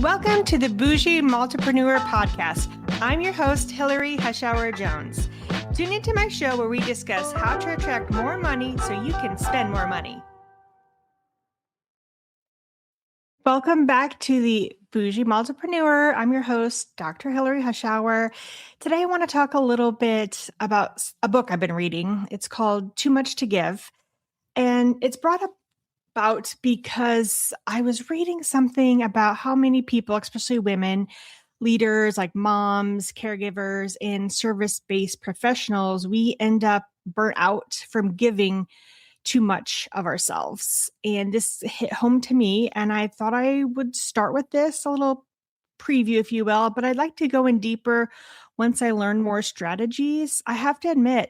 Welcome to the Boujee Multipreneur podcast. I'm your host, Hillary Hashauer-Jones. Tune into my show where we discuss how to attract more money so you can spend more money. Welcome back to the Boujee Multipreneur. I'm your host, Dr. Hillary Hashauer. Today, I want to talk a little bit about a book I've been reading. It's called Too Much to Give. And it's brought up about because I was reading something about how many people, especially women, leaders like moms, caregivers, and service-based professionals, we end up burnt out from giving too much of ourselves. And this hit home to me, and I thought I would start with this, a little preview, if you will, but I'd like to go in deeper once I learn more strategies. I have to admit,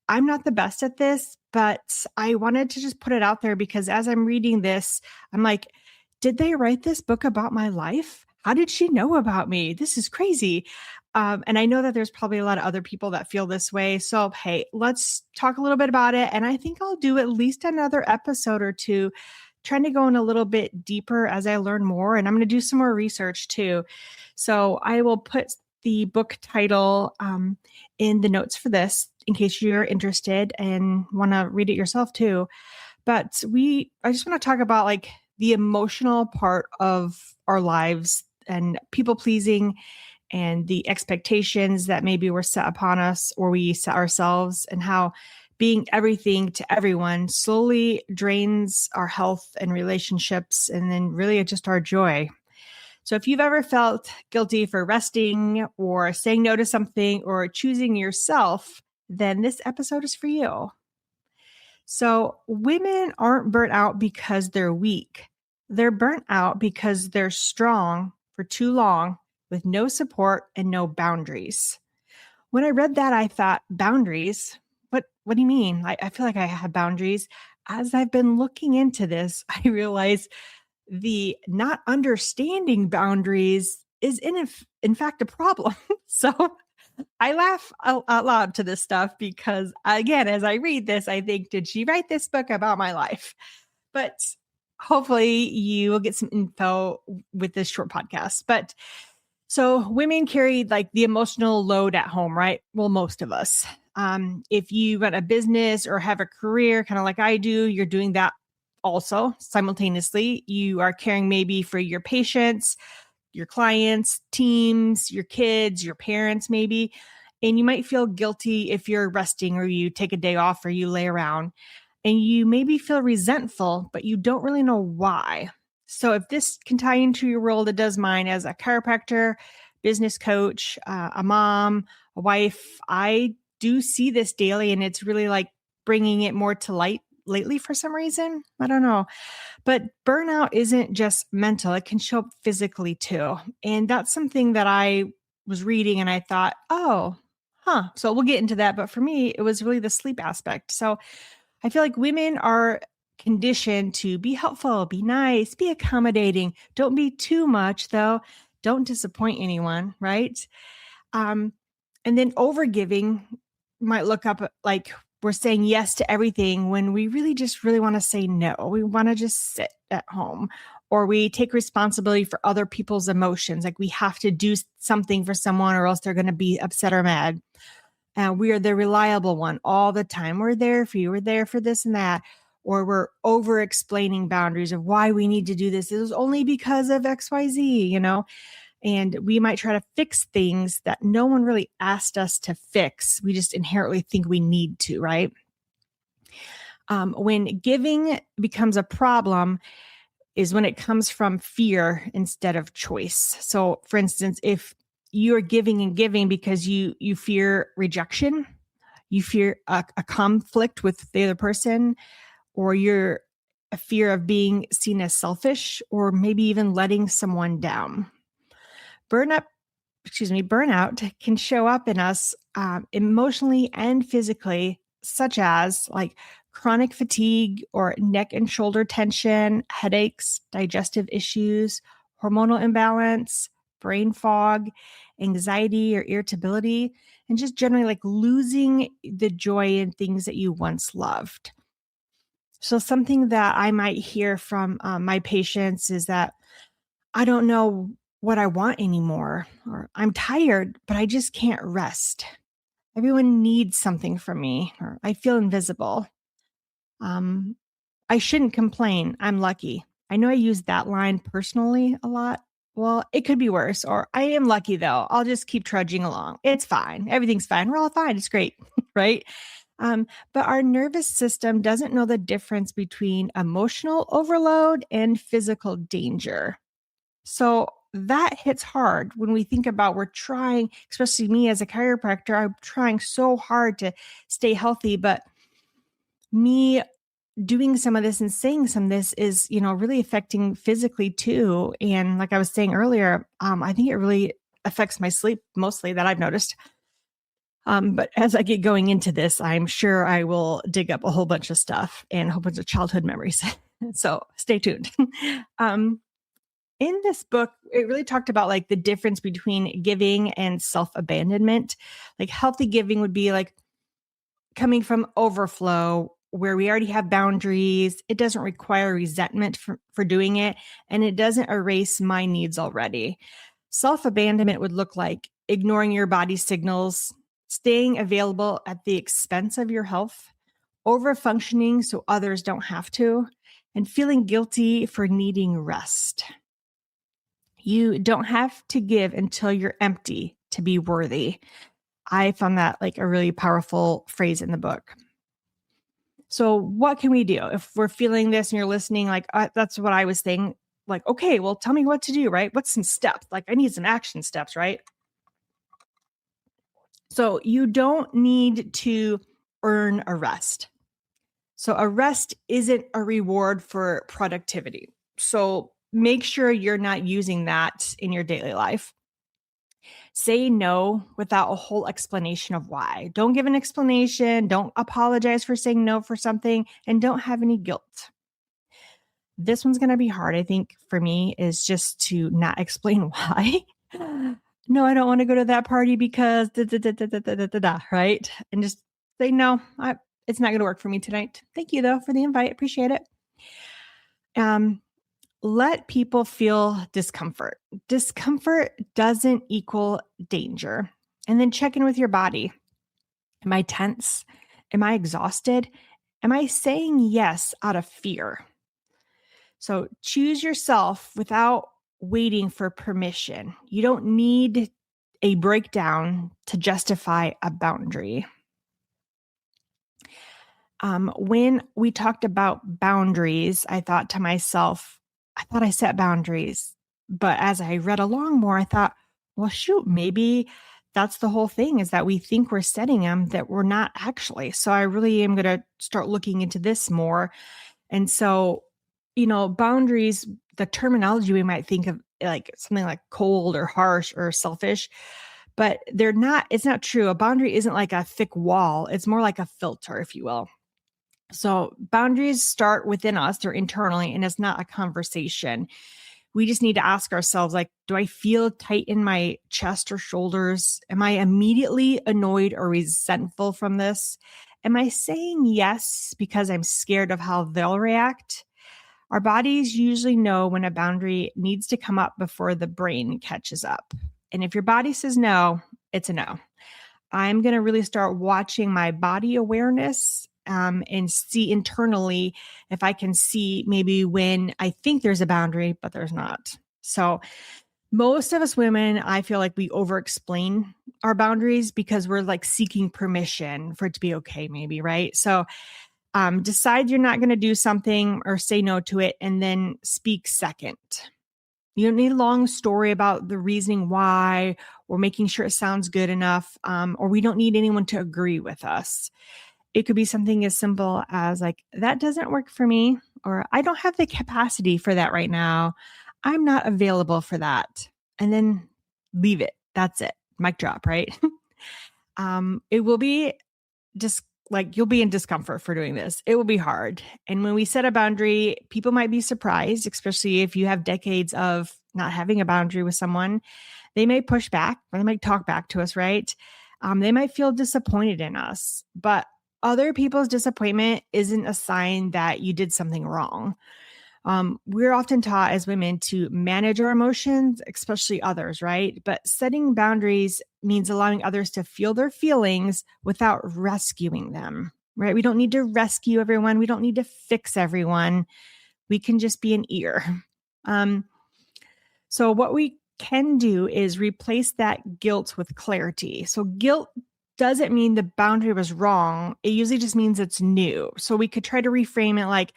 I'm not the best at this, but I wanted to just put it out there because as I'm reading this, I'm like, did they write this book about my life? How did she know about me? This is crazy. And I know that there's probably a lot of other people that feel this way. So, hey, let's talk a little bit about it. And I think I'll do at least another episode or two, trying to go in a little bit deeper as I learn more. And I'm going to do some more research too. So I will put the book title in the notes for this in case you're interested and want to read it yourself too. But I just want to talk about like the emotional part of our lives and people pleasing and the expectations that maybe were set upon us or we set ourselves, and how being everything to everyone slowly drains our health and relationships and then really just our joy. So if you've ever felt guilty for resting or saying no to something or choosing yourself, then this episode is for you. So women aren't burnt out because they're weak. They're burnt out because they're strong for too long with no support and no boundaries. When I read that, I thought, boundaries? What do you mean? I feel like I have boundaries. As I've been looking into this, I realize the not understanding boundaries is in fact a problem. So I laugh out loud to this stuff because, again, as I read this, I think, did she write this book about my life? But hopefully you will get some info with this short podcast. But so women carry like the emotional load at home, right? Well, most of us. If you run a business or have a career, kind of like I do, you're doing that also simultaneously. You are caring maybe for your patients, your clients, teams, your kids, your parents, maybe. And you might feel guilty if you're resting or you take a day off or you lay around. And you maybe feel resentful, but you don't really know why. So if this can tie into your role, it does mine as a chiropractor, business coach, a mom, a wife. I do see this daily, and it's really like bringing it more to light lately for some reason. I don't know. But burnout isn't just mental. It can show up physically too. And that's something that I was reading and I thought, so we'll get into that. But for me, it was really the sleep aspect. So I feel like women are conditioned to be helpful, be nice, be accommodating. Don't be too much though. Don't disappoint anyone, right? And then overgiving might look up like we're saying yes to everything when we really want to say no. We want to just sit at home, or we take responsibility for other people's emotions. Like we have to do something for someone or else they're going to be upset or mad. And we are the reliable one all the time. We're there for you. We're there for this and that. Or we're over explaining boundaries of why we need to do this. It was only because of XYZ, and we might try to fix things that no one really asked us to fix. We just inherently think we need to, right? When giving becomes a problem is when it comes from fear instead of choice. So for instance, if you're giving and giving because you fear rejection, you fear a conflict with the other person, or you're a fear of being seen as selfish, or maybe even letting someone down. Burnout can show up in us emotionally and physically, such as like chronic fatigue or neck and shoulder tension, headaches, digestive issues, hormonal imbalance, brain fog, anxiety or irritability, and just generally like losing the joy in things that you once loved. So something that I might hear from my patients is that I don't know what I want anymore, or I'm tired, but I just can't rest. Everyone needs something from me, or I feel invisible. Um, I shouldn't complain. I'm lucky. I know I use that line personally a lot. Well, it could be worse, or I am lucky though. I'll just keep trudging along. It's fine. Everything's fine. We're all fine. It's great. Right. But our nervous system doesn't know the difference between emotional overload and physical danger. So that hits hard when we think about we're trying, especially me as a chiropractor, I'm trying so hard to stay healthy, but me doing some of this and saying some of this is, really affecting physically too. And like I was saying earlier, I think it really affects my sleep mostly that I've noticed. But as I get going into this, I'm sure I will dig up a whole bunch of stuff and a whole bunch of childhood memories. So stay tuned. um, in this book, it really talked about like the difference between giving and self-abandonment. Like healthy giving would be like coming from overflow where we already have boundaries. It doesn't require resentment for doing it, and it doesn't erase my needs already. Self-abandonment would look like ignoring your body's signals, staying available at the expense of your health, over-functioning so others don't have to, and feeling guilty for needing rest. You don't have to give until you're empty to be worthy. I found that like a really powerful phrase in the book. So what can we do if we're feeling this and you're listening? Like, that's what I was saying. Like, okay, well, tell me what to do, right? What's some steps? Like, I need some action steps, right? So you don't need to earn a rest. So a rest isn't a reward for productivity. So make sure you're not using that in your daily life. Say no without a whole explanation of why. Don't give an explanation. Don't apologize for saying no for something, and don't have any guilt. This one's going to be hard, I think, for me, is just to not explain why. No, I don't want to go to that party because right? And just say, no, it's not going to work for me tonight. Thank you, though, for the invite. Appreciate it. Let people feel discomfort. Discomfort doesn't equal danger. And then check in with your body. Am I tense? Am I exhausted? Am I saying yes out of fear? So choose yourself without waiting for permission. You don't need a breakdown to justify a boundary. When we talked about boundaries, I thought to myself, I thought I set boundaries. But as I read along more, I thought, well, shoot, maybe that's the whole thing, is that we think we're setting them that we're not actually. So I really am going to start looking into this more. And so, boundaries, the terminology we might think of like something like cold or harsh or selfish, but they're not, it's not true. A boundary isn't like a thick wall. It's more like a filter, if you will. So boundaries start within us, they're internally, and it's not a conversation. We just need to ask ourselves, like, do I feel tight in my chest or shoulders? Am I immediately annoyed or resentful from this? Am I saying yes because I'm scared of how they'll react? Our bodies usually know when a boundary needs to come up before the brain catches up. And if your body says no, it's a no. I'm going to really start watching my body awareness and see internally if I can see maybe when I think there's a boundary, but there's not. So most of us women, I feel like we over-explain our boundaries because we're like seeking permission for it to be okay, maybe, right? So decide you're not going to do something or say no to it, and then speak second. You don't need a long story about the reasoning why or making sure it sounds good enough, or we don't need anyone to agree with us. It could be something as simple as like, that doesn't work for me, or I don't have the capacity for that right now. I'm not available for that. And then leave it. That's it. Mic drop, right? It will be just like you'll be in discomfort for doing this. It will be hard. And when we set a boundary, people might be surprised, especially if you have decades of not having a boundary with someone. They may push back, or they might talk back to us, right? They might feel disappointed in us, but other people's disappointment isn't a sign that you did something wrong. We're often taught as women to manage our emotions, especially others, right? But setting boundaries means allowing others to feel their feelings without rescuing them, right? We don't need to rescue everyone. We don't need to fix everyone. We can just be an ear. So what we can do is replace that guilt with clarity. So guilt doesn't mean the boundary was wrong. It usually just means it's new. So we could try to reframe it like,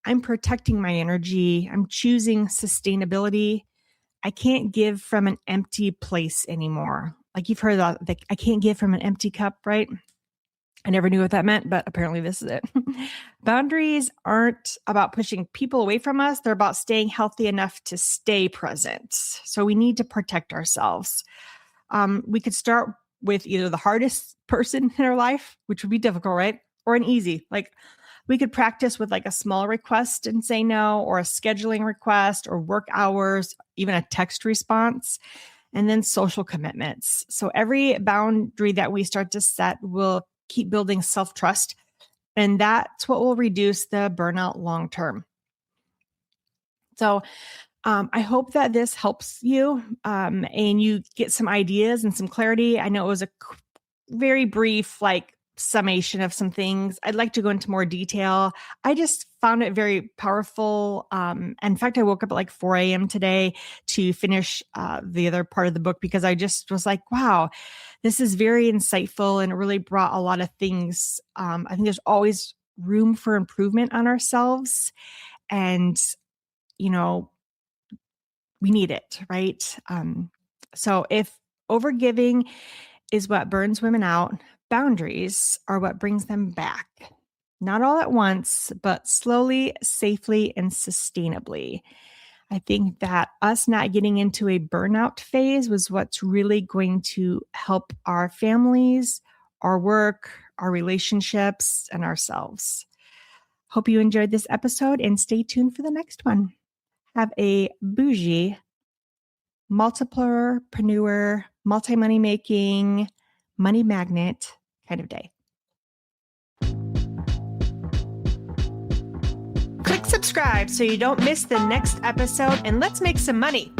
I'm protecting my energy. I'm choosing sustainability. I can't give from an empty place anymore. Like you've heard that, like, I can't give from an empty cup, right? I never knew what that meant, but apparently this is it. Boundaries aren't about pushing people away from us. They're about staying healthy enough to stay present. So we need to protect ourselves. We could start with either the hardest person in our life, which would be difficult, right? Or an easy, like we could practice with like a small request and say no, or a scheduling request, or work hours, even a text response, and then social commitments. So every boundary that we start to set will keep building self-trust. And that's what will reduce the burnout long term. So I hope that this helps you and you get some ideas and some clarity. I know it was a very brief, like summation of some things. I'd like to go into more detail. I just found it very powerful. In fact, I woke up at like 4 a.m. today to finish the other part of the book because I just was like, wow, this is very insightful and it really brought a lot of things. I think there's always room for improvement on ourselves. And, you know, we need it, right? So if overgiving is what burns women out, boundaries are what brings them back. Not all at once, but slowly, safely, and sustainably. I think that us not getting into a burnout phase was what's really going to help our families, our work, our relationships, and ourselves. Hope you enjoyed this episode and stay tuned for the next one. Have a bougie, multipreneur, multi-money making, money magnet kind of day. Click subscribe so you don't miss the next episode, and let's make some money.